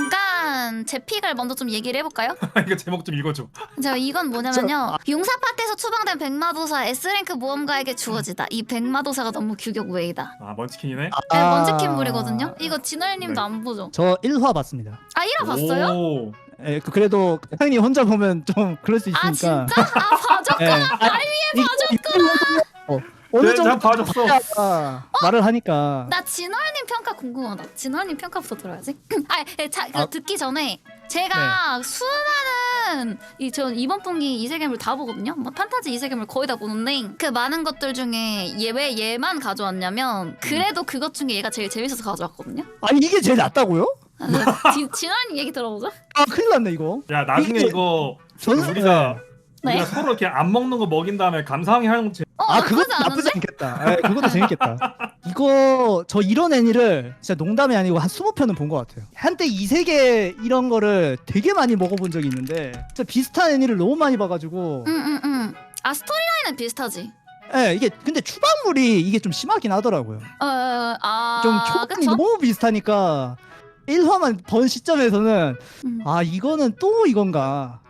잠깐 제 픽을 먼저 좀 얘기를 해볼까요? 이거 제목 좀 읽어줘. 자, 이건 뭐냐면요. 용사 파트에서 추방된 백마도사 S랭크 모험가에게 주어지다. 이 백마도사가 너무 규격 외이다. 아 먼치킨이네. 네, 먼치킨 물이거든요. 이거 진월님도 네. 안 보죠? 저 1화 봤습니다. 아 1화 봤어요? 오. 예, 그래도 형님 혼자 보면 좀 그럴 수 있으니까. 아 진짜? 아 봐줬구나. 날 위해 봐줬구나. 어느 네, 정도 난 봐줬어. 말을 하니까. 나 진월님 평가 궁금하다. 진월님 평가부터 들어야지. 듣기 전에 제가 수많은 전 이번 분기 이세계물 다 보거든요. 뭐 판타지 이세계물 거의 다 보는데 그 많은 것들 중에 왜 얘만 가져왔냐면 그래도 그것 중에 얘가 제일 재밌어서 가져왔거든요. 아니 이게 제일 낫다고요? 진월님 얘기 들어보자. 아 큰일 났네 이거. 야 나중에 이거 저는 우리가 네. 서로 이렇게 안 먹는 거 먹인 다음에 감사하게 하는 거. 아 그것도 나쁘지 나쁘지 않은데? 않겠다. 예, 그것도 재밌겠다. 이거 저 이런 애니를 진짜 농담이 아니고 한 20편은 본 것 같아요. 한때 이세계 이런 거를 되게 많이 먹어본 적이 있는데 진짜 비슷한 애니를 너무 많이 봐가지고 아 스토리라인은 비슷하지. 예, 이게 근데 추방물이 이게 좀 심하긴 하더라고요. 좀 초반이 그쵸? 너무 비슷하니까 1화만 본 시점에서는 음. 아 이거는 또 이건가.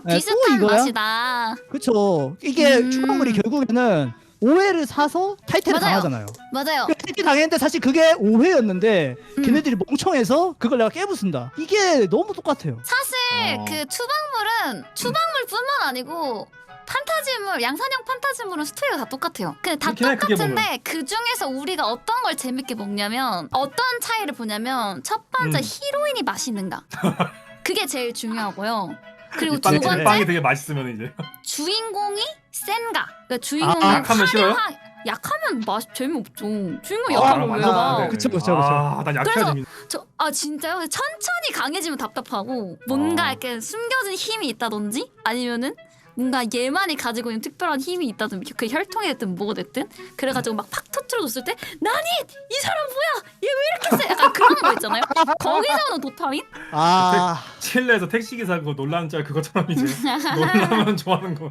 네, 비슷한 또 이거야? 맛이다. 그쵸. 이게 음. 추방물이 결국에는 오해를 사서 탈퇴를 맞아요. 당하잖아요. 맞아요. 탈퇴 당했는데 사실 그게 오해였는데 걔네들이 멍청해서 그걸 내가 깨부순다. 이게 너무 똑같아요. 사실 어. 그 추방물뿐만 아니고 판타지물, 양산형 판타지물은 스토리가 다 똑같아요. 근데 다 그렇긴 해, 그게 똑같은데 그 중에서 우리가 어떤 걸 재밌게 먹냐면 어떤 차이를 보냐면 첫 번째 히로인이 맛있는가. 그게 제일 중요하고요. 그리고 두 번째 빵이 되게 맛있으면 이제. 주인공이 센가. 그러니까 주인공이 약하면 싫어요? 약하면 맛 재미없죠. 주인공 아, 약하면 왜 맞아. 봐? 네, 네. 그쵸. 난 약해야 그래서 재밌. 진짜요? 천천히 강해지면 답답하고 뭔가 이렇게 숨겨진 힘이 있다든지 아니면은 뭔가 얘만이 가지고 있는 특별한 힘이 있다든 그 혈통이 됐든 뭐가 됐든 그래가지고 막 팍 터트려줬을 때 나니 이 사람 뭐야 얘 왜 이렇게 세? 약간 그런 거 있잖아요. 거기서는 도파민? 아 칠레에서 택시 기사 그거 놀라는 짤 그것처럼 이제 놀라면 좋아하는 거.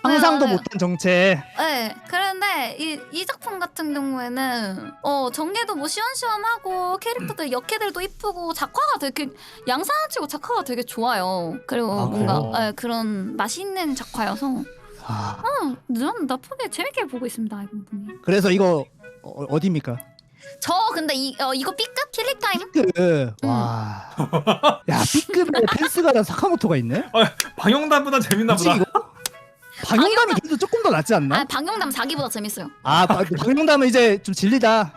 상상도 맞아요. 못한 정체. 네, 그런데 이 작품 같은 경우에는 전개도 뭐 시원시원하고 캐릭터들 역캐들도 이쁘고 작화가 되게 양산치고 작화가 되게 좋아요. 그리고 아, 뭔가 그래요? 그런 맛있는 작화여서 아, 난 나쁘게 재밌게 보고 있습니다 이번 분이. 그래서 이거 어디입니까? 저 근데 이거 B급 킬링 타임? B급. 와. 야 B급에 펜스가랑 사카모토가 있네. 방영단보다 재밌나 뭐지 보다. 이거? 방영담이 그래도 조금 더 낫지 않나? 방영담 4기보다 재밌어요. 방영담은 이제 좀 질리다.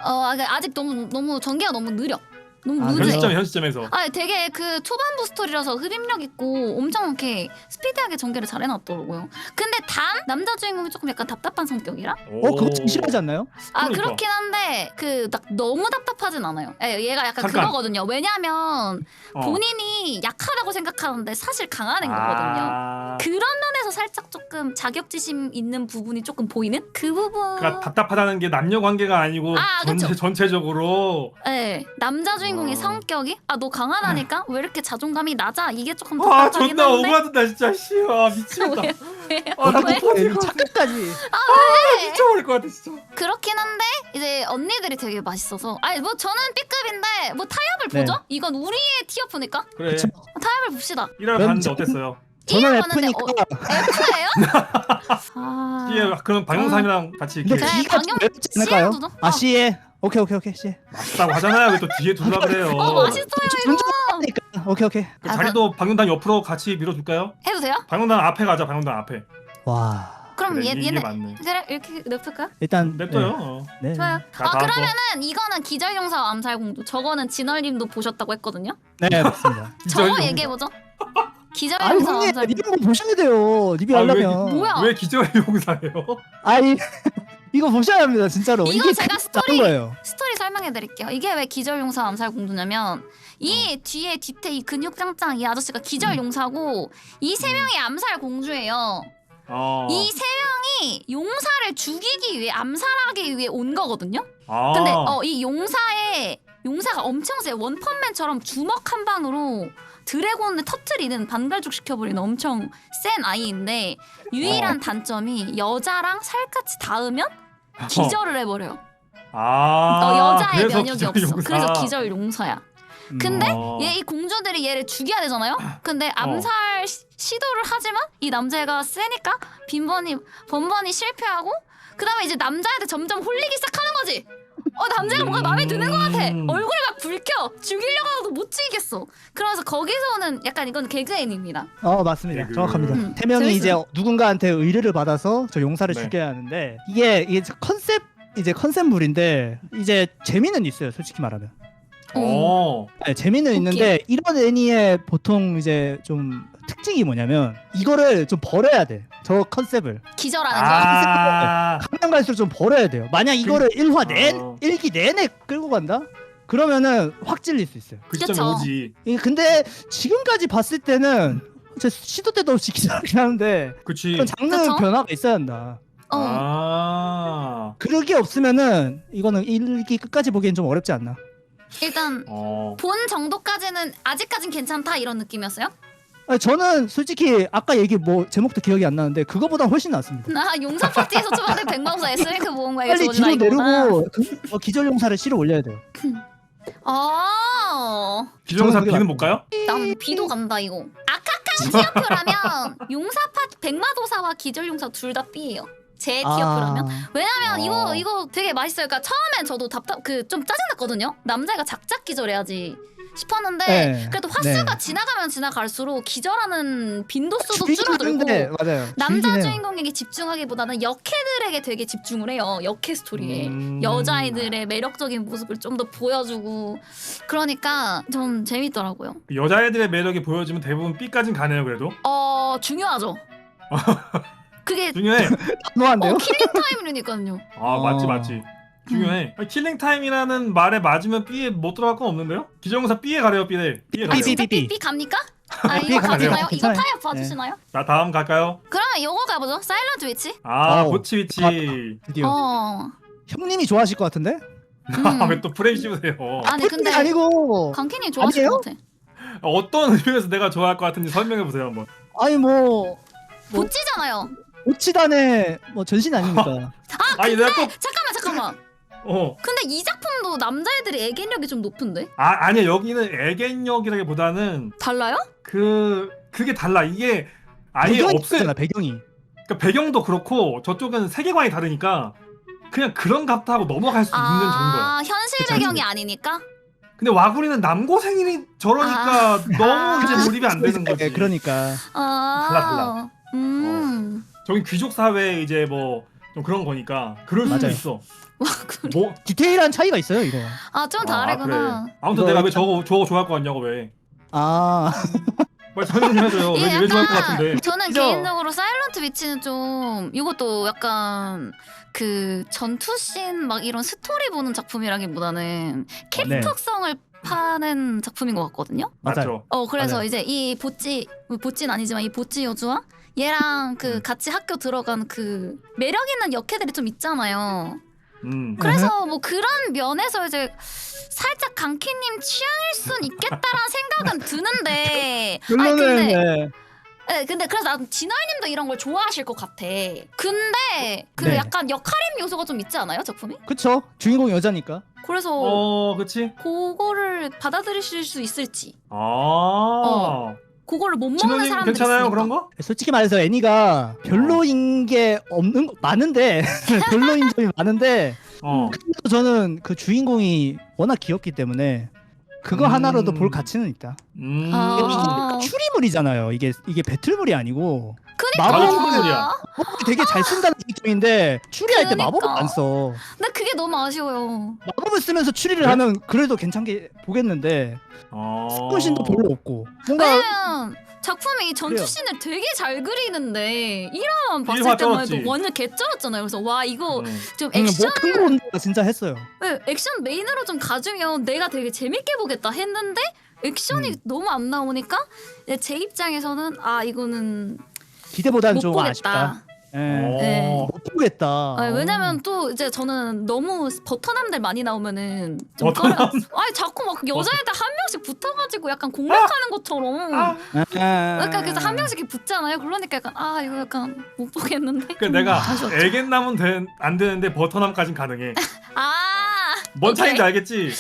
아직 너무 전개가 너무 느려. 너무 아, 느려. 그래요? 현 시점에서. 되게 그 초반부 스토리라서 흡입력 있고 엄청 이렇게 스피디하게 전개를 잘 해놨더라고요. 근데 단 남자 주인공이 조금 약간 답답한 성격이라? 그거 좀 싫어하지 않나요? 그러니까. 그렇긴 한데 너무 답답하진 않아요. 얘가 약간 잠깐. 그거거든요. 왜냐면 어. 본인이 약하다고 생각하는데 사실 강한 애인 거거든요. 그런 면에서 살짝 조금 자격지심 있는 부분이 조금 보이는 그 부분. 그러니까 답답하다는 게 남녀 관계가 아니고 그쵸. 전체적으로. 네, 남자 주인공의 성격이 너 강하다니까 왜 이렇게 자존감이 낮아? 이게 조금 아 답답하긴 존나 한데. 오바된다 진짜. 아 미치겠다. 나 왜? 못 버틸 것 같아. 착각까지. 미쳐버릴 것 같아 진짜. 그렇긴 한데 이제 언니들이 되게 맛있어서 뭐 저는 B급인데 뭐 타협을 네. 보죠? 이건 우리의 티어프니까 그래. 그쵸. 타협을 봅시다. 1화 그럼 봤는데 어땠어요? 저는 봤는데, F니까. F예요? C에 그럼 방영상이랑 같이 근데 이렇게 그래, D가 좀 방영- 어렵지 않을까요? C에도 좀? 아 C에. 오케이 C에. 맛있다고 하잖아요. 왜 또 뒤에 둘라 그래요. 맛있어요 이거. 운전하니까. 오케이. 그 자리도 방영단 옆으로 같이 밀어줄까요? 해도 돼요? 방영단 앞에 가자. 방영단 앞에. 와. 그럼 그래, 이게 얘네 맞네. 그래 이렇게 냅둘까요? 일단 냅둬요. 네. 좋아요. 자, 다음 그러면은 이거는 기절용사 암살공주. 저거는 진월님도 보셨다고 했거든요. 네 맞습니다. 저거 기절용사. 얘기해보죠. 아니 기절용사 형님 암살공주. 이런 거 보셔야 돼요. 리뷰 아, 하려면. 뭐야? 왜 기절의 용사예요? 아니 이거 보셔야 합니다 진짜로. 이거 이게 제가 나쁜 거예요. 스토리 설명해드릴게요. 이게 왜 기절용사 암살공주냐면 이 뒤에 뒤태 이 근육짱짱 이 아저씨가 기절용사고 이 세 명이 암살공주예요. 이 세 명이 용사를 죽이기 위해 암살하기 위해 온 거거든요. 근데 이 용사가 엄청 세. 원펀맨처럼 주먹 한 방으로 드래곤을 터트리는 반갈죽 시켜버리는 엄청 센 아이인데 유일한 단점이 여자랑 살갗이 닿으면 기절을 해버려요. 여자의 그래서 면역이 없어. 기절용사. 그래서 기절 용사야. 근데 어. 얘 이 공주들이 얘를 죽여야 되잖아요. 근데 암살 시도를 하지만 이 남자애가 세니까 번번이 실패하고 그다음에 이제 남자애한테 점점 홀리기 시작하는 거지. 남자가 뭔가 마음에 드는 것 같아. 얼굴이 막 불켜. 죽이려고 해도 못 죽이겠어. 그러면서 거기서는 약간 이건 개그 애니입니다. 맞습니다. 개그. 정확합니다. 태명이 재밌어요. 이제 누군가한테 의뢰를 받아서 저 용사를 네. 죽여야 하는데 이게 컨셉물인데 이제 재미는 있어요. 솔직히 말하면. 네, 재미는 있는데 이런 애니의 보통 이제 좀 특징이 뭐냐면 이거를 좀 버려야 돼. 저 컨셉을 기절하는 거. 가면 갈수록 좀 버려야 돼요. 만약 이거를 1기 내내 끌고 간다? 그러면은 확 찔릴 수 있어요. 그 시점에 그쵸. 오지. 근데 지금까지 봤을 때는 진짜 시도 때도 없이 기절하긴 하는데 그치. 그런 장르 그쵸? 변화가 있어야 한다. 그게 없으면은 이거는 1기 끝까지 보기엔 좀 어렵지 않나? 일단 본 정도까지는 아직까진 괜찮다 이런 느낌이었어요? 아니, 저는 솔직히 아까 얘기 제목도 기억이 안 나는데 그거보다 훨씬 낫습니다. 용사 파티에서 초반에 백마우사 S랭크 모은 거야. 빨리 뒤로 내리고 기절 용사를 C로 올려야 돼요. 기정사 저는 그게 비는 못 가요? 난 비도 간다 이거. 아카칸 티어프라면 용사 백마도사와 기절용사 둘 다 B예요. 제 티어프라면. 왜냐면 이거 되게 맛있어요. 그러니까 처음엔 저도 좀 짜증났거든요. 남자애가 작작 기절해야지 싶었는데 네. 그래도 화수가 네. 지나가면 지나갈수록 기절하는 빈도수도 죽이긴 줄어들고 하는데, 맞아요. 남자 죽이긴 해요. 주인공에게 집중하기보다는 역캐들에게 되게 집중을 해요. 역캐 스토리에 여자아이들의 매력적인 모습을 좀 더 보여주고 그러니까 좀 재밌더라고요. 여자애들의 매력이 보여지면 대부분 B까진 가네요 그래도. 중요하죠. 그게 중요해. 단호한데요? 킬링 타임이니까요. 맞지. 중요해. 아니, 킬링 타임이라는 말에 맞으면 B에 못 들어갈 건 없는데요? 기정사 B에 가래요 B에. B에 가래요. B. B 갑니까? B 이거 가네요. 봐주나요? 이거 괜찮아요. 타협 봐주시나요? 자 다음 갈까요? 그러면 이거 가보죠. 사일런트 위치. 보치위치. 드디어. 형님이 좋아하실 것 같은데? 왜 또 프레임 씹으세요? 아니 근데 아니고 강캔이 좋아하실 아니에요? 것 같아. 어떤 의미에서 내가 좋아할 것 같은지 설명해 보세요 한번. 아니 보찌잖아요. 오치단의 전신 아닙니까? 아니 내가 꼭 잠깐만. 근데 이 작품도 남자애들이 애견력이 좀 높은데? 아니야 여기는 애견력이라기보다는 달라요? 그게 달라. 이게 아예 배경이 없애. 있잖아, 배경이. 그러니까 배경도 그렇고 저쪽은 세계관이 다르니까 그냥 그런 같다고 넘어갈 수 있는 정도야. 현실 그쵸. 배경이 아니니까? 근데 와구리는 남고생이니 저러니까 너무 이제 몰입이 안 되는 거지. 그러니까. 달라. 저기 귀족 사회 이제 좀 그런 거니까 그럴 수도 맞아요. 있어. 와구리. 디테일한 차이가 있어요, 이거. 좀 다르구나. 그래. 아무튼 이거 내가 왜 저거 좋아할 것 같냐고 왜? 빨리 설명 좀 해줘요. 왜 좋아할 것 같은데? 저는 그죠? 개인적으로 사일런트 위치는 좀 이것도 약간 그 전투씬 막 이런 스토리 보는 작품이라기보다는 캐릭터성을 파는 작품인 것 같거든요. 맞죠. 그래서 맞아요. 이제 이 보찌는 아니지만 이 보찌 여주와 얘랑 같이 학교 들어간 그 매력 있는 역캐들이 좀 있잖아요. 그래서 그런 면에서 이제 살짝 강키님 취향일 순 있겠다라는 생각은 드는데 근데 그래서 난 진월님도 이런 걸 좋아하실 것 같아. 근데 네. 약간 역할임 요소가 좀 있지 않아요 작품이? 그쵸? 주인공이 여자니까. 그래서 그치? 그거를 받아들이실 수 있을지. 그거를 못 먹는 진호님 사람들이 괜찮아요 있으니까. 그런 거? 솔직히 말해서 애니가 별로인 게 많은데 별로인 점이 많은데 그래도 저는 그 주인공이 워낙 귀엽기 때문에 그거 하나로도 볼 가치는 있다. 이게 추리물이잖아요. 이게 배틀물이 아니고 마법물이야. 마법을 되게 잘 쓴다는 느낌인데 추리할 때 마법을 안 써. 근데 그게 너무 아쉬워요. 마법을 쓰면서 추리를 하면 그래도 괜찮게 보겠는데 스포신도 별로 없고 뭔가 왜냐면 작품이 전투씬을 되게 잘 그리는데 1화만 봤을 때만 해도 쩔었지. 완전 개쩔었잖아요. 그래서 와 이거 좀 액션 뭐큰거 진짜 했어요. 액션 메인으로 좀 가주면 내가 되게 재밌게 보겠다 했는데 액션이 너무 안 나오니까 제 입장에서는 이거는 기대보다는 못 좀 보겠다. 아쉽다. 네. 못 보겠다. 왜냐면 또 이제 저는 너무 버터남들 많이 나오면은 좀 자꾸 막 여자애들 한 명씩 붙어가지고 약간 공략하는 것처럼 그러니까 그래서 한 명씩 이렇게 붙잖아요. 그러니까 약간 이거 약간 못 보겠는데. 그 내가 아쉬웠죠. 애견남은 안 되는데 버터남까진 가능해. 뭔 차이인지 알겠지?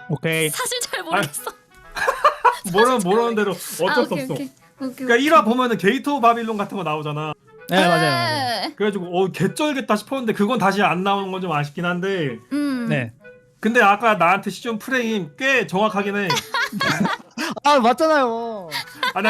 오케이. 사실 잘 모르겠어. 모르는 대로 어쩔 수 없어. 오케이. 그러니까 1화 보면은 게이트 오브 바빌론 같은 거 나오잖아. 네 맞아요. 그래가지고 개쩔겠다 싶었는데 그건 다시 안 나오는 건 좀 아쉽긴 한데. 네. 근데 아까 나한테 시즌 프레임 꽤 정확하긴 해. 아 맞잖아요.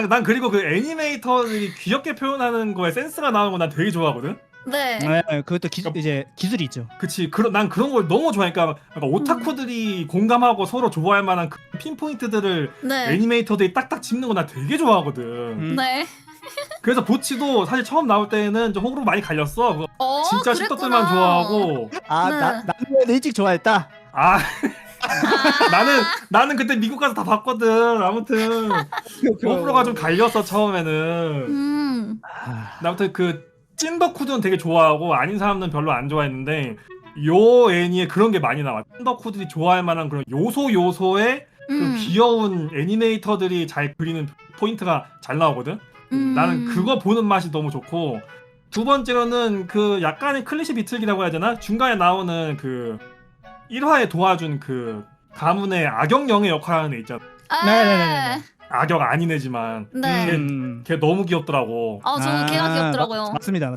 난 그리고 그 애니메이터들이 귀엽게 표현하는 거에 센스가 나오는 거 난 되게 좋아하거든. 네. 네 그것도 이제 기술이 있죠. 그치. 난 그런 걸 너무 좋아하니까 약간 오타쿠들이 공감하고 서로 좋아할 만한 그 핀포인트들을 네. 애니메이터들이 딱딱 짚는 거 나 되게 좋아하거든. 네. 그래서 보치도 사실 처음 나올 때는 좀 호불호 많이 갈렸어. 그거 진짜 그랬구나. 십덕들만 좋아하고. 네. 나는 일찍 좋아했다. 아 나는 그때 미국 가서 다 봤거든. 아무튼 호불호가 좀 갈렸어 처음에는. 아무튼 그 찐덕후들은 되게 좋아하고 아닌 사람들은 별로 안 좋아했는데 요 애니에 그런 게 많이 나와. 찐덕후들이 좋아할 만한 그런 요소의 그 귀여운 애니메이터들이 잘 그리는 포인트가 잘 나오거든. 나는 그거 보는 맛이 너무 좋고, 두 번째로는 그 약간의 클리셰 비틀기라고 해야 되나? 중간에 나오는 그 1화에 도와준 그 가문의 악역영의 역할하는 애 있잖아. 네네네. 악역 아닌 애지만 네. 걔 너무 귀엽더라고. 저는 걔가 귀엽더라고요. 맞습니다.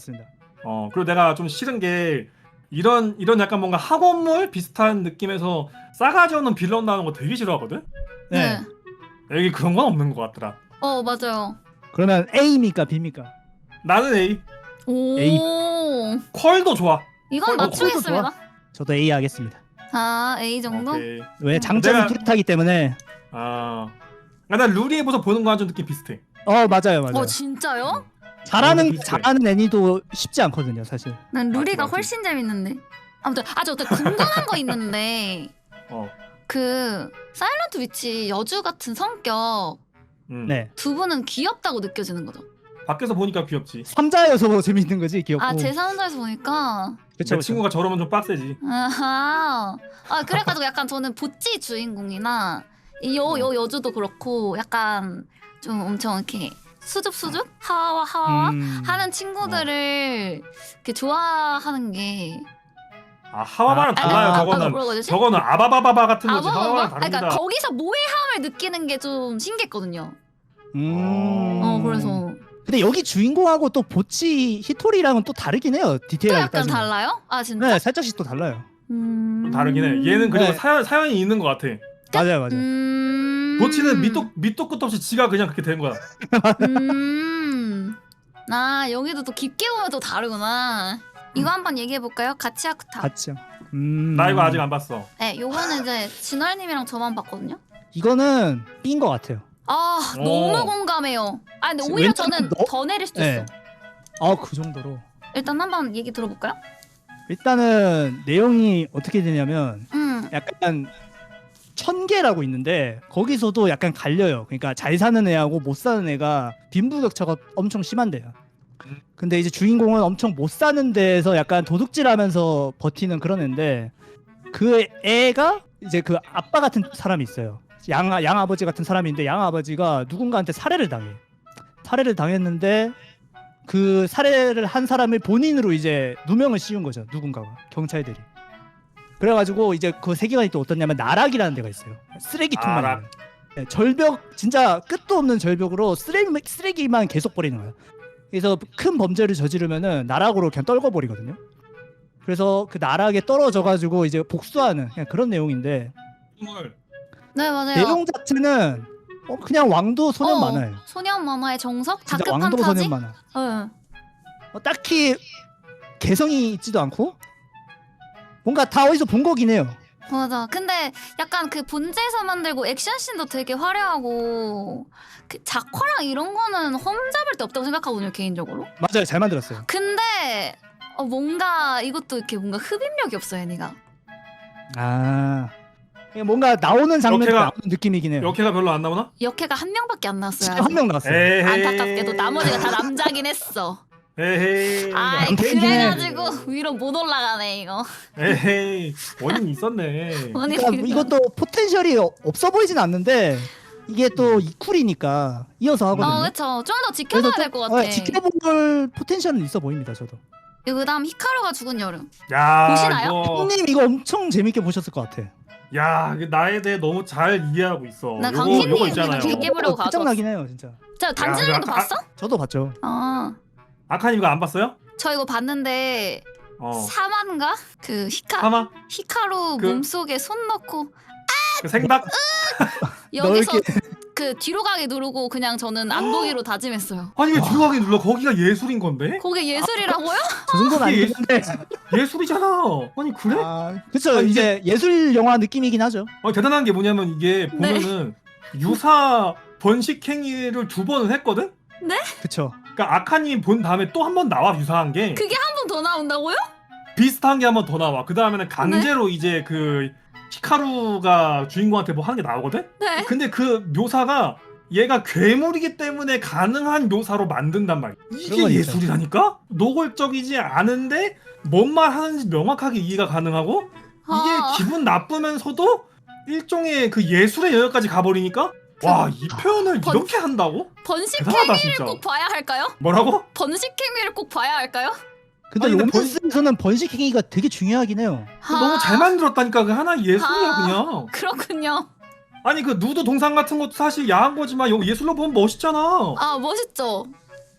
그리고 내가 좀 싫은 게 이런 약간 뭔가 학원물 비슷한 느낌에서 싸가지 없는 빌런 나오는 거 되게 싫어하거든? 네. 여기 그런 건 없는 것 같더라. 맞아요. 그러면 A입니까 B입니까? 나는 A. 오. A. 퀄도 좋아. 이건 맞추겠습니다. 저도 A 하겠습니다. A 정도? 오케이. 왜 장점이 뚜렷하기 때문에. 난 루리에서 보는 거랑 좀 느낌 비슷해. 맞아요. 진짜요? 잘하는 애니도 쉽지 않거든요, 사실. 난 루리가 맞아. 훨씬 재밌는데. 아무튼 저 궁금한 거 있는데 그 사일런트 위치 여주 같은 성격 네. 두 분은 귀엽다고 느껴지는 거죠? 밖에서 보니까 귀엽지. 3자여서 재밌는 거지, 귀엽고. 제3자에서 보니까 내 친구가 저러면 좀 빡세지. 그래가지고 약간 저는 보찌 주인공이나 여주도 그렇고 약간 좀 엄청 이렇게 수줍 하와 하는 친구들을 이렇게 좋아하는 게 하와마랑 달라요. 저거는 아바바바바 같은 거지. 하와마랑 다릅니다. 그러니까 거기서 모해함을 느끼는 게 좀 신기했거든요. 그래서 근데 여기 주인공하고 또 보치 히토리랑은 또 다르긴 해요. 또 디테일하게 약간 따지면. 달라요? 진짜? 네, 살짝씩 또 달라요. 좀 다르긴 해. 얘는 그리고 네. 사연이 있는 것 같아. 맞아요. 보치는 밑도 끝도 없이 지가 그냥 그렇게 된 거야. 여기도 또 깊게 보면 또 다르구나. 이거 한번 얘기해 볼까요? 가치아쿠타. 같죠. 나 이거 아직 안 봤어. 네, 요거는 이제 진월님이랑 저만 봤거든요. 이거는 B인 것 같아요. 너무 공감해요. 근데 오히려 저는 더 내릴 수도 있어. 그 정도로. 일단 한번 얘기 들어볼까요? 일단은 내용이 어떻게 되냐면 약간 1000개라고 있는데 거기서도 약간 갈려요. 그러니까 잘 사는 애하고 못 사는 애가 빈부격차가 엄청 심한데요. 근데 이제 주인공은 엄청 못 사는 데에서 약간 도둑질하면서 버티는 그런 애인데 그 애가 이제 그 아빠 같은 사람이 있어요. 양아버지 같은 사람인데 양아버지가 누군가한테 살해를 당했는데 그 살해를 한 사람을 본인으로 이제 누명을 씌운 거죠. 누군가가 경찰들이. 그래가지고 이제 그 세계관이 또 어떻냐면 나락이라는 데가 있어요. 쓰레기통만 나락. 있는. 네, 절벽 진짜 끝도 없는 절벽으로 쓰레기만 계속 버리는 거예요. 그래서 큰 범죄를 저지르면은 나락으로 그냥 떨궈버리거든요. 그래서 그 나락에 떨어져가지고 이제 복수하는 그냥 그런 내용인데. 네, 맞아요. 내용 자체는 그냥 왕도 소년 만화예요. 소년 만화의 정석? 진짜 다크 왕도 판타지? 소년 만화. 네. 딱히 개성이 있지도 않고 뭔가 다 어디서 본 거긴 해요. 맞아. 근데 약간 그 본체에서 만들고 액션씬도 되게 화려하고 그 작화랑 이런 거는 험잡을 데 없다고 생각하거든요, 개인적으로. 맞아요, 잘 만들었어요. 근데 뭔가 이것도 이렇게 뭔가 흡입력이 없어, 얘네가. 그냥 뭔가 나오는 장면이 나오는 느낌이긴 해요. 역해가 별로 안 나오나? 역해가 한 명밖에 안 나왔어요. 한 명 나왔어요. 안타깝게도 나머지가 다 남자긴 했어. 에헤이. 그래가지고 위로 못 올라가네 이거. 에헤이. 원인이 있었네. 그러니까 이것도 포텐셜이 없어 보이진 않는데 이게 또 이쿨이니까 이어서 하거든요. 그렇죠. 좀 더 지켜봐야 될 것 같아. 지켜볼 포텐셜은 있어 보입니다, 저도. 그다음 히카루가 죽은 여름. 야, 보시나요? 형님 이거 엄청 재밌게 보셨을 것 같아. 야, 나에 대해 너무 잘 이해하고 있어. 나 요거 있잖아요. 강희님 깨보려고 가져왔어. 끝장나긴 해요 진짜. 자 단지님도 봤어? 저도 봤죠. 아카님 이거 안 봤어요? 저 이거 봤는데 사마인가? 그 히카루 그- 몸속에 손 넣고 그 생닭? 여기서 넓게. 그 뒤로 가게 누르고 그냥 저는 안 보기로 다짐했어요. 아니 왜 뒤로 가게 눌러? 거기가 예술인 건데? 그게 예술이라고요? 저 정도는 그게 아니는데. 예술이잖아. 아니 그래? 그쵸 이제 예술 영화 느낌이긴 하죠. 대단한 게 뭐냐면 이게 네. 보면은 유사 번식행위를 2번을 했거든? 그쵸. 그러니까 아카님 본 다음에 또 한 번 나와 유사한 게 그게 한 번 더 나온다고요? 비슷한 게 한 번 더 나와. 그 다음에는 강제로 이제 그 히카루가 주인공한테 뭐 하는 게 나오거든? 네. 근데 그 묘사가 얘가 괴물이기 때문에 가능한 묘사로 만든단 말이야. 이게 그런 건 있죠. 예술이라니까? 노골적이지 않은데 뭔 말 하는지 명확하게 이해가 가능하고 이게 기분 나쁘면서도 일종의 그 예술의 영역까지 가버리니까 와, 이 표현을 이렇게 한다고? 대단하다, 번식행위를 진짜. 꼭 봐야 할까요? 뭐라고? 번식행위를 꼭 봐야 할까요? 근데 아니, 근데 로맨스에서는 번식행위가 되게 중요하긴 해요. 너무 잘 만들었다니까. 그 하나 예술이야 아. 그냥. 그렇군요. 아니 그 누드 동상 같은 것도 사실 야한 거지만 이거 예술로 보면 멋있잖아. 아 멋있죠.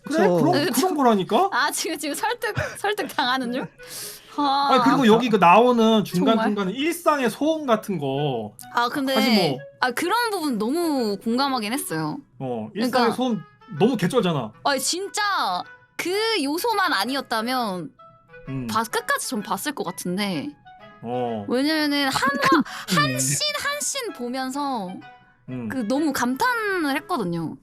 그래 그쵸. 그런 거라니까. 아 지금 설득 당하는 줄. 아니 그리고 여기 그 나오는 중간 정말? 중간에 일상의 소음 같은 거. 근데 사실 그런 부분 너무 공감하긴 했어요. 일상의 그러니까- 소음 너무 개쩔잖아. 진짜 그 요소만 아니었다면 음. 끝까지 전 봤을 것 같은데 어. 왜냐면은 네. 한 씬 보면서 음. 그 너무 감탄을 했거든요.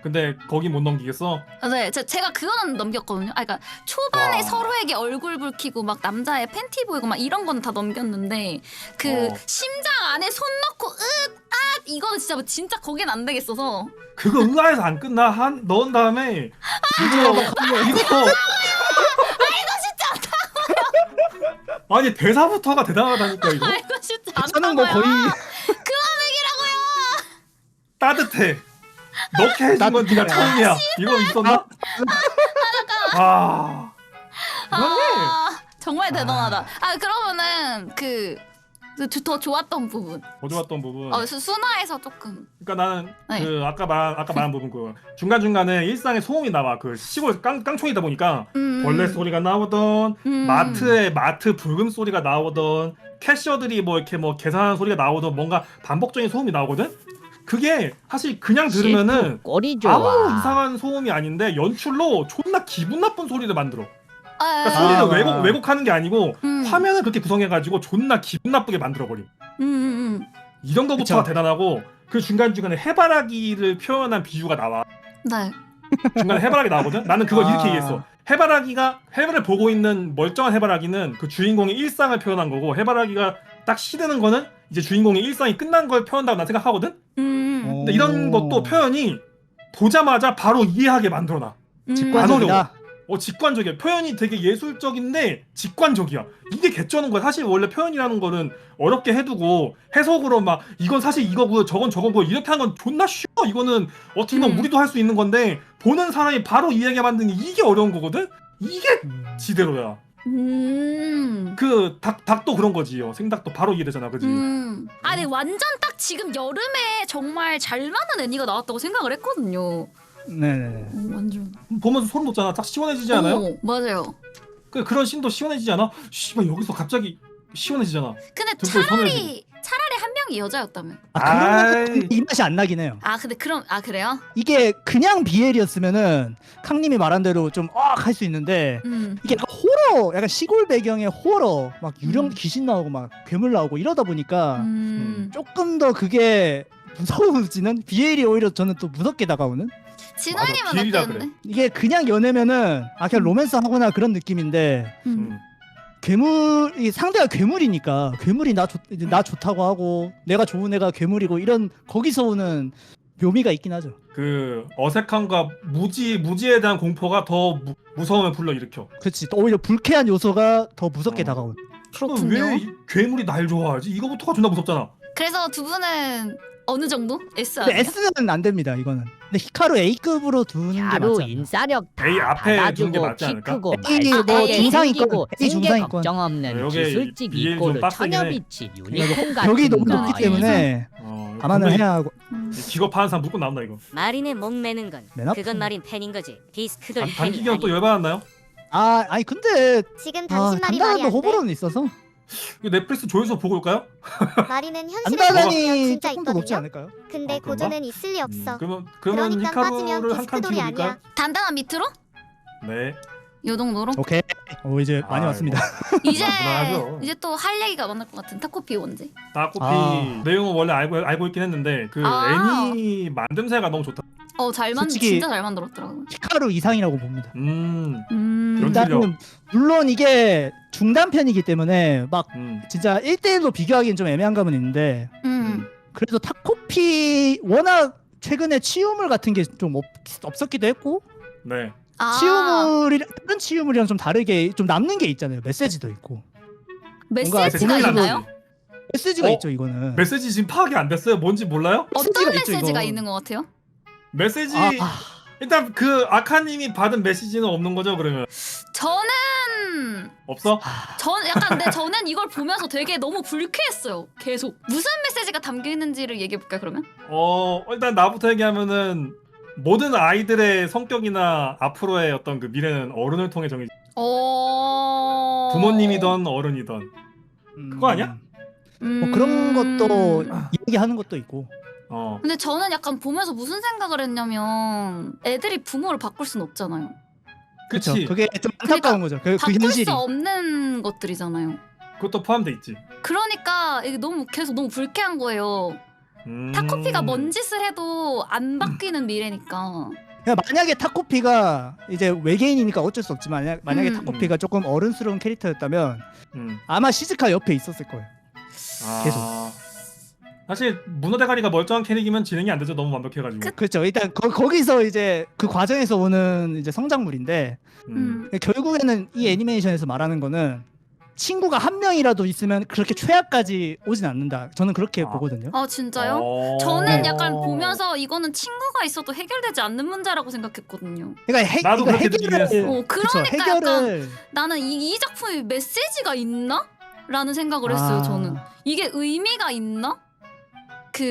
근데 거기 못 넘기겠어? 네, 제가 그거는 넘겼거든요. 그러니까 초반에 와. 서로에게 얼굴 붉히고 막 남자의 팬티 보이고 막 이런 거는 다 넘겼는데 그 심장 안에 손 넣고 이거는 진짜 거긴 안 되겠어서. 그거 의아해서 안 끝나. 넣은 다음에 이거 아니 대사부터가 대단하다니까 이거. 이거 진짜 안 저는 뭐 나와요. 거의 따뜻해. 넣게 해준 건 네가 처음이야. 이거 있었나? 아. 정말 대단하다. 그러면은 더 좋았던 부분. 더 좋았던 부분. 순화에서 조금. 그러니까 나는 네. 그 아까 말한 부분 그 중간 중간에 일상의 소음이 나와. 그 시골 깡총이다 보니까 벌레 소리가 나오던 마트 불금 소리가 나오던 캐셔들이 뭐 이렇게 뭐 계산하는 소리가 나오던 뭔가 반복적인 소음이 나오거든. 그게 사실 그냥 들으면은 꼴이 아무 좋아. 이상한 소음이 아닌데 연출로 존나 기분 나쁜 소리를 만들어. 그러니까 아, 소리를 왜곡하는 게 아니고 음. 화면을 그렇게 구성해가지고 존나 기분 나쁘게 만들어버림. 이 정도부터가 그쵸. 대단하고 그 중간중간에 해바라기를 표현한 비유가 나와. 네. 중간에 해바라기 나오거든? 나는 그걸 아. 이렇게 얘기했어. 해바를 보고 있는 멀쩡한 해바라기는 그 주인공의 일상을 표현한 거고 해바라기가 딱 시드는 거는 이제 주인공의 일상이 끝난 걸 표현한다고 난 생각하거든? 근데 이런 것도 표현이 보자마자 바로 이해하게 만들어놔. 직관적이다. 직관적이야. 표현이 되게 예술적인데 직관적이야. 이게 개쩌는 거야. 사실 원래 표현이라는 거는 어렵게 해두고 해석으로 막 이건 사실 이거고 저건 저거고 이렇게 하는 건 존나 쉬워. 이거는 어떻게 보면 우리도 할 수 있는 건데 보는 사람이 바로 이해하게 만드는 게 이게 어려운 거거든? 이게 지대로야. 그 닭도 그런 거지요. 생닭도 바로 이해되잖아. 그지? 아니 완전 딱 지금 여름에 정말 잘 맞는 애니가 나왔다고 생각을 했거든요. 네네. 완전. 보면서 소름 돋잖아. 딱 시원해지지 않아요? 맞아요. 그런 씬도 시원해지지 않아? 씨발 여기서 갑자기 시원해지잖아. 근데 등골 차라리 한 명이 여자였다면. 그런 이 맛이 안 나긴 해요. 근데 그래요? 이게 그냥 BL이었으면은 캉님이 말한 대로 좀 할 수 있는데 이게 약간 호러, 약간 시골 배경의 호러, 막 유령 귀신 나오고 막 괴물 나오고 이러다 보니까 조금 더 그게 무서워지는 BL이 오히려 저는 또 무섭게 다가오는. 진아님은 비엘이라 어땠는데? 이게 그냥 연애면은 그냥 로맨스 하거나 그런 느낌인데 괴물이 상대가 괴물이니까 괴물이 나 좋다고 하고 내가 좋은 애가 괴물이고 이런 거기서 오는 묘미가 있긴 하죠. 그 어색함과 무지에 대한 공포가 더 무서움을 불러일으켜. 그렇지. 또 오히려 불쾌한 요소가 더 무섭게 다가오는. 그렇군요. 왜 괴물이 날 좋아하지? 이거부터가 존나 무섭잖아. 그래서 두 분은 어느 정도? S 근데 아니에요? S는 안 됩니다 이거는. 근데 히카루 A급으로 두는 게 야로 맞지 않나? 인싸력 A 다 앞에 두는 게 받아주고 맞지 키 않을까? 크고 A 뭐 말빨 중상위권, 생기고 A 생계 중상위권. 걱정 없는 여기 기술직 BL 좀 이꼬르 빡세긴 해. 처녀비치 유니콘 같은 벽이 너무 거. 높기 때문에 어, 감안을 분명히 해야 하고. 기겁하는 사람 무조건 나온다 이거. 마린의 목매는 건 맨 앞에. 그건 마린 팬인 거지. 비스크돌 팬이 단기경 또 아니. 열받았나요? 아니 근데 지금 당신 말이 말이 단단한 안 돼. 호불호는 있어서 이거 넷플릭스 조회수 보고 올까요? 마리는 현실에 보면 단단한이 진짜 조금 더 높지 있거든요. 않을까요? 근데 아, 그런가? 고전엔 있을 리 없어. 그러면 그러니까 빠지면 히카루를 한 칸 디스크돌이 뒤로 아니야. 밀까요? 단단한 밑으로? 네. 요 정도로? 오케이. 이제 많이 아이고. 왔습니다. 이제 무난하죠. 이제 또 할 얘기가 많을 것 같은 타코피 원제. 다코피 아. 내용은 원래 알고 있긴 했는데 그 아. 애니 만듦새가 너무 좋다. 솔직히- 진짜 잘 만들었더라고. 히카루 이상이라고 봅니다. 연출력. 일단은 물론 이게 중단편이기 때문에 막 음. 진짜 1대1로 비교하기는 좀 애매한 감은 있는데 그래도 타코피 워낙 최근에 치유물 같은 게 좀 없었기도 했고 네. 다른 치유물이랑 좀 다르게 좀 남는 게 있잖아요. 메시지도 있고 메시지가 뭔가 있나요? 메시지가 어? 있죠 이거는. 메시지 지금 파악이 안 됐어요. 뭔지 몰라요? 어떤 메시지가 있죠, 메시지가 이거. 있는 것 같아요? 메시지 아, 일단 그 아카님이 받은 메시지는 없는 거죠 그러면? 저는 없어? 약간 근데 저는 이걸 보면서 되게 너무 불쾌했어요. 계속 무슨 메시지가 담겨 있는지를 얘기해 볼까요 그러면? 일단 나부터 얘기하면은 모든 아이들의 성격이나 앞으로의 어떤 그 미래는 어른을 통해 정해지. 부모님이던 어른이던. 그거 아니야? 뭐 그런 것도 이야기하는 것도 있고. 근데 저는 약간 보면서 무슨 생각을 했냐면 애들이 부모를 바꿀 순 없잖아요. 그렇죠. 그치. 그게 좀 안타까운 거죠. 그 바꿀 현실이. 수 없는 것들이잖아요. 그것도 포함돼 있지. 그러니까 이게 너무 계속 너무 불쾌한 거예요. 타코피가 뭔 짓을 해도 안 바뀌는 미래니까. 그러니까 만약에 타코피가 이제 외계인이니까 어쩔 수 없지만 만약에 음. 타코피가 조금 어른스러운 캐릭터였다면 음. 아마 시즈카 옆에 있었을 거예요. 계속. 사실 문어 대가리가 멀쩡한 캐릭이면 진행이 안 되죠. 너무 완벽해가지고. 그렇죠. 일단 거기서 이제 그 과정에서 오는 이제 성장물인데 결국에는 이 애니메이션에서 말하는 거는 친구가 한 명이라도 있으면 그렇게 최악까지 오진 않는다. 저는 그렇게 보거든요. 아 진짜요? 저는 약간 보면서 이거는 친구가 있어도 해결되지 않는 문제라고 생각했거든요. 그러니까 나도 이거 그렇게 느끼긴 했어. 그쵸, 그러니까 약간 해결을 나는 이 작품에 메시지가 있나? 라는 생각을 했어요. 저는 이게 의미가 있나?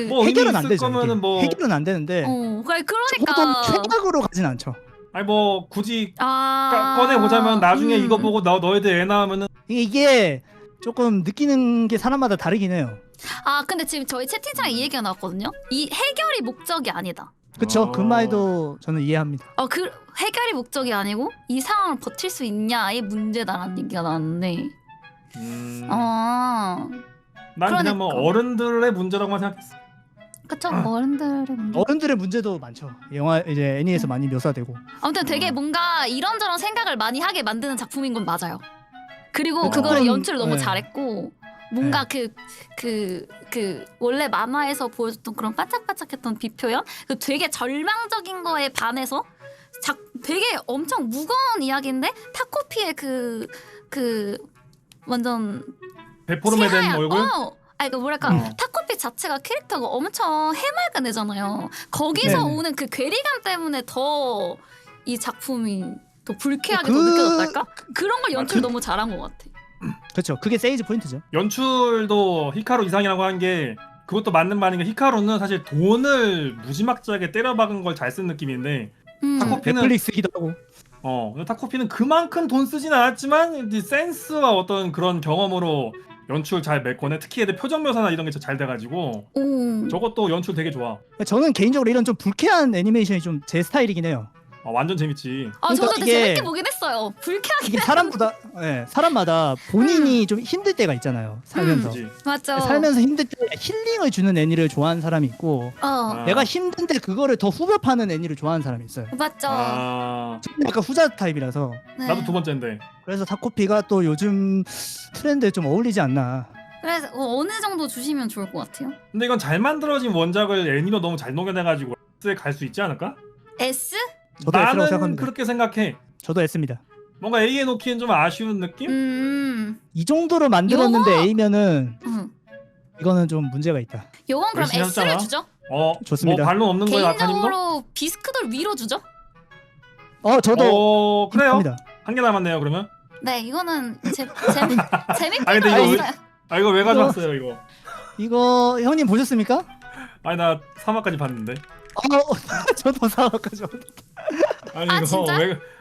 뭐 해결은 의미 안 있을 되죠. 거면은 이게. 뭐 해결은 안 되는데. 그러니까 적어도 최악으로 가진 않죠. 아니 뭐 굳이 아... 꺼내 보자면 나중에 이거 보고 너희들 애 낳으면은 이게 조금 느끼는 게 사람마다 다르긴 해요. 아 근데 지금 저희 채팅창에 이 얘기가 나왔거든요. 이 해결이 목적이 아니다. 그쵸? 그 말도 저는 이해합니다. 그 해결이 목적이 아니고 이 상황을 버틸 수 있냐의 문제다라는 얘기가 나왔는데. 난 그냥 뭐 그러니까. 어른들의 문제라고만 생각했어. 그쵸? 어른들의 문제. 어른들의 문제도 많죠. 영화 이제 애니에서 많이 묘사되고. 아무튼 되게 뭔가 이런저런 생각을 많이 하게 만드는 작품인 건 맞아요. 그리고 조금, 그거를 연출을 너무 네. 잘했고 뭔가 그 원래 만화에서 보여줬던 그런 반짝반짝했던 비표현 그 되게 절망적인 거에 반해서 되게 엄청 무거운 이야기인데 타코피의 그 완전 데포르메 된 얼굴? 아니 그 뭐랄까 타코피 자체가 캐릭터가 엄청 해맑은 애잖아요. 거기서 네네. 오는 그 괴리감 때문에 더 이 작품이 더 불쾌하게 더 그- 느껴졌달까? 그런 걸 연출 너무 잘한 것 같아. 그렇죠. 그게 세이즈 포인트죠. 연출도 히카루 이상이라고 한 게 그것도 맞는 말인 게 히카루는 사실 돈을 무지막지하게 때려박은 걸 잘 쓴 느낌인데 타코피는 넷플릭스기도 하고. 근데 타코피는 그만큼 돈 쓰진 않았지만 이제 센스와 어떤 그런 경험으로 연출 잘 메꿔내. 특히 애들 표정 묘사나 이런 게 잘 돼가지고 저것도 연출 되게 좋아. 저는 개인적으로 이런 좀 불쾌한 애니메이션이 좀 제 스타일이긴 해요. 완전 재밌지. 아 저도 그러니까 되게 이게- 재밌게 보긴 했어요. 불쾌하게. 이게 사람마다 본인이 좀 힘들 때가 있잖아요. 살면서. 그지? 맞죠. 살면서 힘들 때 힐링을 주는 애니를 좋아하는 사람이 있고 내가 힘든데 그거를 더 후벼 파는 애니를 좋아하는 사람이 있어요. 맞죠. 저는 약간 후자 타입이라서 네. 나도 두 번째인데. 그래서 타코피가 또 요즘 트렌드에 좀 어울리지 않나. 그래서 어느 정도 주시면 좋을 것 같아요. 근데 이건 잘 만들어진 원작을 애니로 너무 잘 녹여내가지고 S에 갈 수 있지 않을까? S? 저도 S라고 나는 생각합니다. 그렇게 생각해. 저도 S입니다. 뭔가 A에 놓기엔 좀 아쉬운 느낌? 이 정도로 만들었는데 요거- A면은 이거는 좀 문제가 있다. 요건 그럼 열심히 S를 하잖아. 주죠. 좋습니다. 뭐 반론 없는 거예요, 아카님도? 개인적으로 비스크돌 위로 주죠. 저도 그래요. 합니다. 한 개 남았네요, 그러면. 네, 이거는 재밌게 아니, 근데 이거 봤어요. 이거 왜 가져왔어요, 이거? 이거 형님 보셨습니까? 아니 나 3화까지 봤는데. 저도 4화까지 봤는데. 아니 아, 이거 진짜?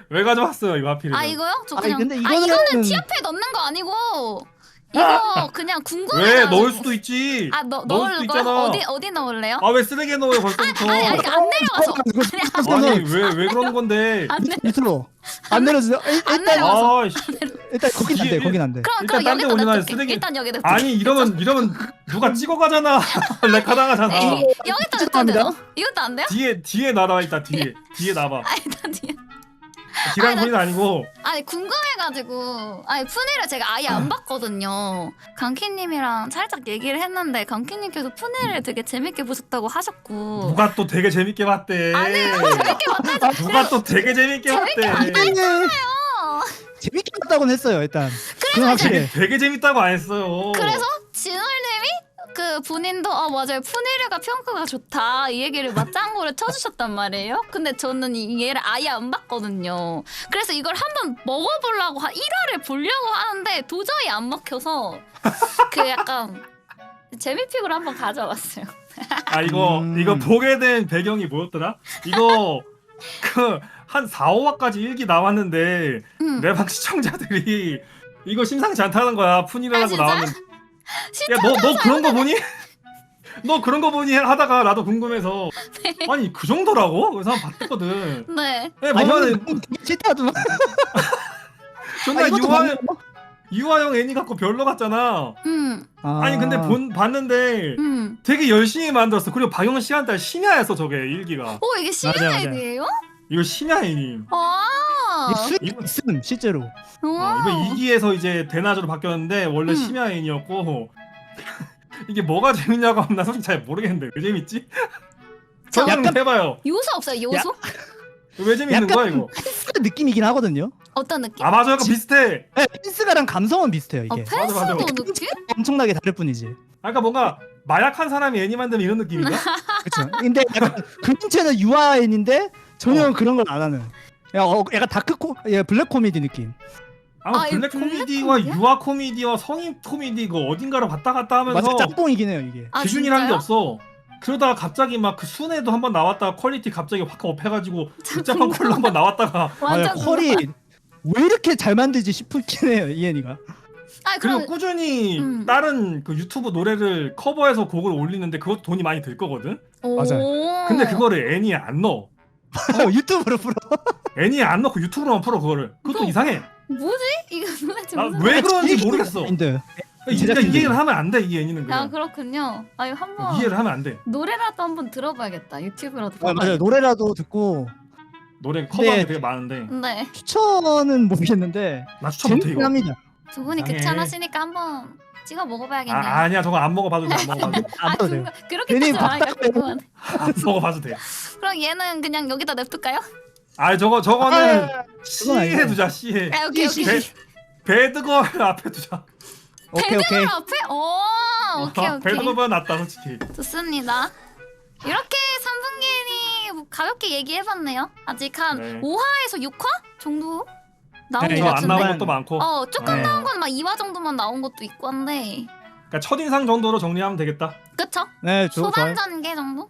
왜 가져왔어요, 이거 하필이면? 아 이거요? 저 아니, 그냥 근데 이거는 이거는 티어패 넣는 거 아니고 이거 그냥 왜 궁금해가지고. 넣을 수도 있지. 넣을 넣을 수도 걸 있잖아. 어디 넣을래요? 아 왜 쓰레기에 넣어요, 벌써부터? 아니 안 내려가서. 아니 왜 그러는 건데? 안 내. 밑으로 안 내려주세요. 안 내려가서. 아이씨. 일단 거긴 안 돼. 거긴 안 돼. 그럼 일단 딴데 여기다 올리나 놔둘게. 쓰레기- 일단 여기다. 아니 이러면 누가 찍어가잖아. 레카 당하잖아. 여기다 죄송합니다. 놔둬. 이것도 안 돼요? 뒤에 놔봐 일단 뒤에 놔봐. 아 일단 뒤에. 기간 아니, 소리는 아니고. 아니 궁금해가지고 푸니를 제가 아예 안 봤거든요. 강키님이랑 살짝 얘기를 했는데 강키님께서 푸니를 되게 재밌게 보셨다고 하셨고. 누가 또 되게 재밌게 봤대. 재밌게 봤다죠. 누가 또 되게 재밌게 봤대. 재밌게 봤다고는 했어요. 일단. 그건 확실해. 되게 재밌다고 안 했어요. 그래서 진월님이 그 본인도 맞아요 푸니르가 평가가 좋다 이 얘기를 맞장구를 쳐주셨단 말이에요. 근데 저는 이 얘를 아예 안 봤거든요. 그래서 이걸 한번 먹어보려고 1화를 보려고 하는데 도저히 안 먹혀서 그 약간 재미픽으로 한번 가져왔어요. 아 이거 보게 된 배경이 뭐였더라? 이거 그 한 4, 5화까지 일기 나왔는데 내방 시청자들이 이거 심상치 않다는 거야. 푸니라고 진짜? 나왔는데. 야 너 그런 거 보니? 너 그런 거 보니 하다가 나도 궁금해서 아니 그 정도라고? 그래서 한번 봤거든. 네. 네, 아니, 보면은 형님 싫다더만. 존나 이것도 유아형 애니 갖고 별로 같잖아. 아니 근데 봤는데 되게 열심히 만들었어. 그리고 방영 시간대 심야였어 저게 일기가. 이게 맞아, 맞아. 시리즈예요? 이거 심야 애니. 이거 있음 실제로. 이번 2기에서 이제 대낮으로 바뀌었는데 원래 심야 애니였고 이게 뭐가 재밌냐고 하면 나 솔직히 잘 모르겠는데 왜 재밌지? 설명 좀 해봐요. 요소 없어요 요소? 왜 재밌는 약간- 거야 이거? 느낌이긴 하거든요. 어떤 느낌? 아 맞아, 약간 비슷해. 네, 펜스가랑 감성은 비슷해요 이게. 맞아, 맞아. 펜스도 느낌? 엄청나게 다를 뿐이지. 그러니까 뭔가 마약한 사람이 애니 만들면 이런 느낌인가? 그렇죠. 근데 약간 그림체는 유아인인데 전혀 그런 걸 안 하는. 약간 블랙 코미디 느낌. 블랙 코미디와 유아 코미디와 성인 코미디 그 어딘가를 왔다 갔다 하면서 맞아, 짝꿍이긴 해요 이게. 기준이라는 게 진짜요? 없어. 그러다가 갑자기 막 그 순애도 한번 나왔다가 퀄리티 갑자기 확 업해가지고 복잡한 컬러 한번 나왔다가 완전 컬이 왜 이렇게 잘 만들지 싶긴 해요 이 애니가. 그리고 그럼 꾸준히 다른 그 유튜브 노래를 커버해서 곡을 올리는데 그것도 돈이 많이 들 거거든. 맞아요. 근데 그거를 애니에 안 넣어. 유튜브로 풀어. 애니에 안 넣고 유튜브로만 풀어 그거를. 그것도 이상해. 뭐지? 이거 도대체 나 무슨 왜 그런지 모르겠어. 인데. 그러니까 이해를 하면 안 돼, 이 애니는 그냥. 그렇군요. 아유 한번 이해를 하면 안 돼. 노래라도 한번 들어봐야겠다. 유튜브라도. 맞아요. 노래라도 듣고. 노래 커버하는 네. 게 되게 많은데 네. 추천은 모르겠는데 나 추천 못해 재밌긴 이거. 합니다. 두 분이 이상해. 귀찮으시니까 한번 찍어 먹어봐야겠네요. 아니야, 저거 안 먹어봐도 돼. 안 먹어봐도 돼. 안 봐도 돼요. 그렇게 괜히 따지면 아니까 밥값 빼고. 궁금하네. 안 먹어봐도 돼. 그럼 얘는 그냥 여기다 냅둘까요? 저거는 그건 C에 아니고. 두자. C에. 오케이. 배드걸 앞에 두자. 오케이. 배드걸 앞에? 오케이. 배드걸보다 낫다 솔직히. 좋습니다. 이렇게 3분기니 가볍게 얘기해봤네요. 아직 한 네. 5화에서 6화 정도 나온 네, 것 저 안 같은데. 나온 것도 많고. 조금 네. 나온 건 막 2화 정도만 나온 것도 있고 한데. 그러니까 첫인상 정도로 정리하면 되겠다. 그쵸? 네, 좋아요. 소반 전개 정도?